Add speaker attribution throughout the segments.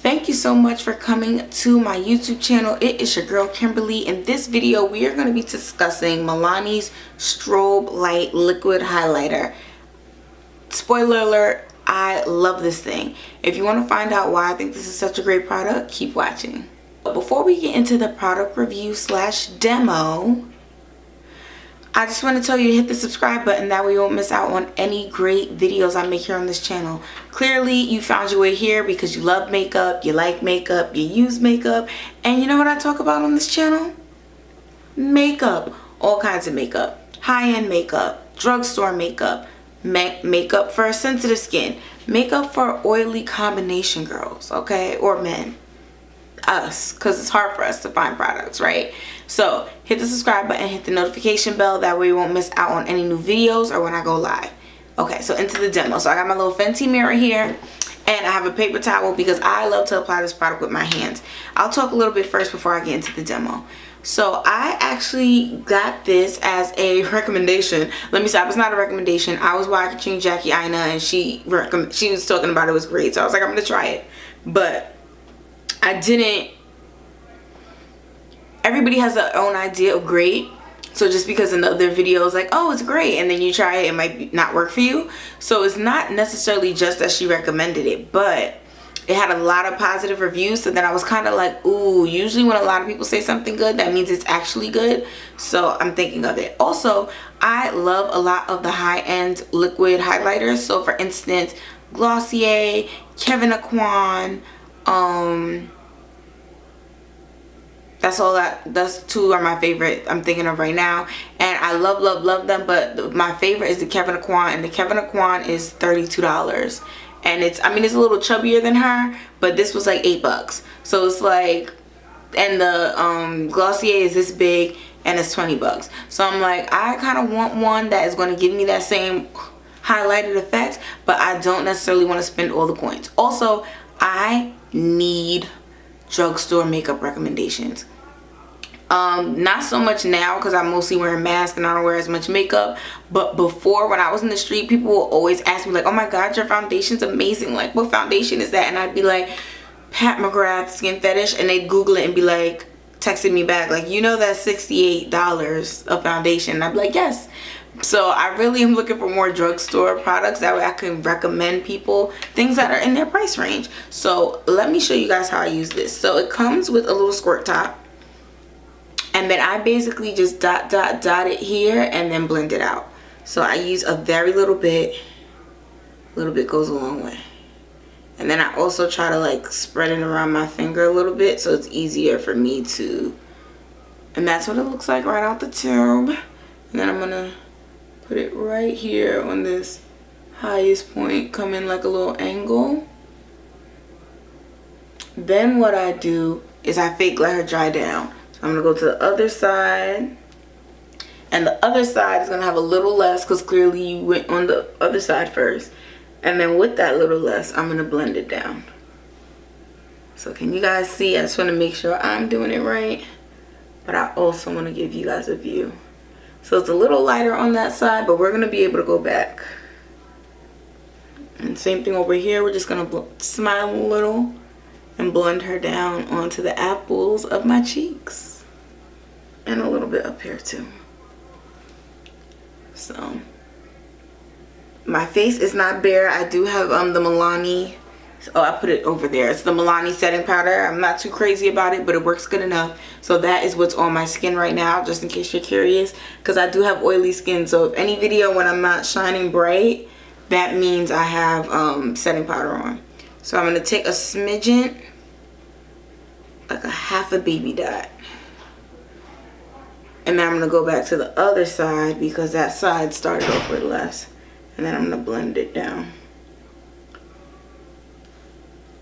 Speaker 1: Thank you so much for coming to my YouTube channel. It is your girl Kimberly. In this video, we are going to be discussing Milani's Strobe Light Liquid Highlighter. Spoiler alert, I love this thing. If you want to find out why I think this is such a great product, keep watching. But before we get into the product review slash demo, I just want to tell you to hit the subscribe button. That way you won't miss out on any great videos I make here on this channel. Clearly, you found your way here because you love makeup, you like makeup, you use makeup. And you know what I talk about on this channel? Makeup. All kinds of makeup. High-end makeup. Drugstore makeup. Makeup for sensitive skin. Makeup for oily combination girls, okay? Or men. Us, because it's hard for us to find products, right? So hit the subscribe button, hit the notification bell, that way you won't miss out on any new videos or when I go live. Okay, so into the demo. So I got my little Fenty mirror here, and I have a paper towel because I love to apply this product with my hands. I'll talk a little bit first before I get into the demo. So I actually got this as a recommendation. Let me stop, it's not a recommendation. I was watching Jackie Aina and she was talking about it was great, so I was like, I'm gonna try it. But I didn't. Everybody has their own idea of great. So just because in the other videos like, oh, it's great, and then you try it, it might not work for you. So it's not necessarily just that she recommended it, but it had a lot of positive reviews. So then I was kind of like, ooh, usually when a lot of people say something good, that means it's actually good. So I'm thinking of it. Also, I love a lot of the high-end liquid highlighters. So for instance, Glossier, Kevyn Aucoin, that's two are my favorite I'm thinking of right now, and I love them, but my favorite is the Kevyn Aucoin, and the Kevyn Aucoin is $32, and it's a little chubbier than her, but this was like $8, so it's like, and the Glossier is this big and it's $20, so I'm like, I kind of want one that is going to give me that same highlighted effect, but I don't necessarily want to spend all the coins. Also, I need drugstore makeup recommendations. Not so much now because I'm mostly wearing masks and I don't wear as much makeup, but before, when I was in the street, people will always ask me like, oh my god, your foundation's amazing, like what foundation is that? And I'd be like, Pat McGrath Skin Fetish, and they'd Google it and be like, texting me back like, you know, that's $68 of foundation, and I'd be like, yes. So I really am looking for more drugstore products, that way I can recommend people things that are in their price range. So let me show you guys how I use this. So it comes with a little squirt top, and then I basically just dot it here and then blend it out. So I use a very little bit. A little bit goes a long way. And then I also try to like spread it around my finger a little bit so it's easier for me to, and that's what it looks like right out the tube. And then I'm gonna put it right here on this highest point, come in like a little angle. Then what I do is I fake let her dry down. So I'm gonna go to the other side, and the other side is gonna have a little less because clearly you went on the other side first. And then with that little less, I'm gonna blend it down. So can you guys see? I just want to make sure I'm doing it right, but I also want to give you guys a view. So it's a little lighter on that side, but we're going to be able to go back. And same thing over here. We're just going to smile a little and blend her down onto the apples of my cheeks. And a little bit up here too. So my face is not bare. I do have the Milani. Oh, I put it over there. It's the Milani setting powder. I'm not too crazy about it, but it works good enough. So that is what's on my skin right now, just in case you're curious, because I do have oily skin. So if any video when I'm not shining bright, that means I have setting powder on. So I'm going to take a smidgen, like a half a baby dot. And then I'm going to go back to the other side because that side started off with less. And then I'm going to blend it down.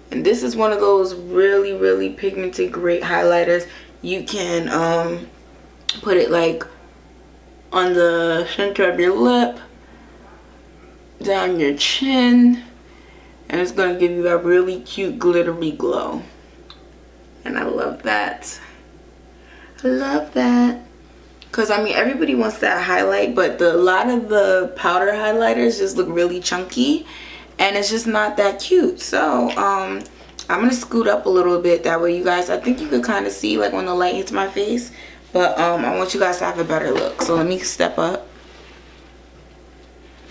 Speaker 1: And this is one of those really pigmented great highlighters. You can put it like on the center of your lip, down your chin, and it's going to give you that really cute glittery glow. And I love that. I love that. Because I mean, everybody wants that highlight, but a lot of the powder highlighters just look really chunky, and it's just not that cute. So I'm gonna scoot up a little bit, that way you guys, I think you could kind of see like when the light hits my face, but I want you guys to have a better look. So let me step up.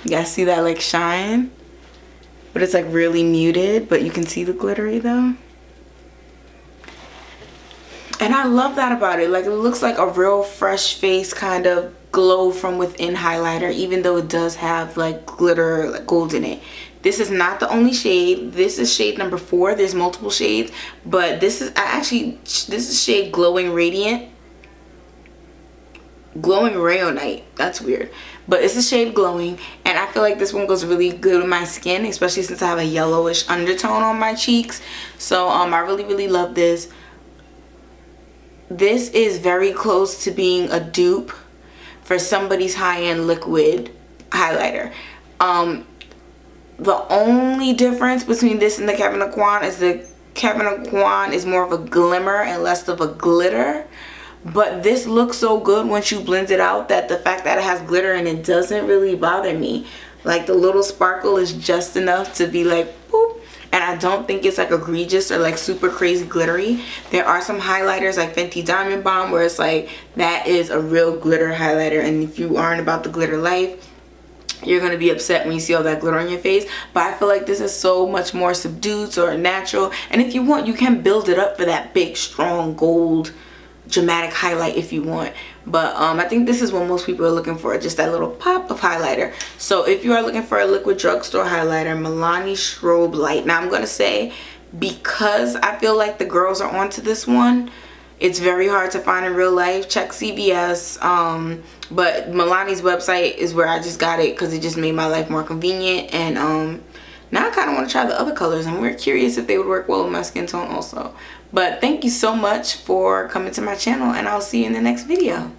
Speaker 1: You guys see that like shine? But it's like really muted, but you can see the glittery though. And I love that about it. Like, it looks like a real fresh face kind of glow from within highlighter, even though it does have like glitter, like gold in it. This is not the only shade. This is shade number 4. There's multiple shades, but this is shade Glowing Radiant. Glowing Rayonite. That's weird. But it's a shade Glowing, and I feel like this one goes really good with my skin, especially since I have a yellowish undertone on my cheeks. So I really love this. This is very close to being a dupe for somebody's high-end liquid highlighter. The only difference between this and the Kevyn Aucoin is the Kevyn Aucoin is more of a glimmer and less of a glitter. But this looks so good once you blend it out that the fact that it has glitter and it doesn't really bother me. Like, the little sparkle is just enough to be like, boop. And I don't think it's like egregious or like super crazy glittery. There are some highlighters like Fenty Diamond Bomb where it's like, that is a real glitter highlighter. And if you aren't about the glitter life, you're going to be upset when you see all that glitter on your face. But I feel like this is so much more subdued, so natural. And if you want, you can build it up for that big, strong, gold, dramatic highlight if you want. But I think this is what most people are looking for, just that little pop of highlighter. So if you are looking for a liquid drugstore highlighter, Milani Strobe Light. Now I'm going to say, because I feel like the girls are onto this one, it's very hard to find in real life. Check CVS. But Milani's website is where I just got it because it just made my life more convenient. And now I kind of want to try the other colors, and we're curious if they would work well with my skin tone also. But thank you so much for coming to my channel, and I'll see you in the next video.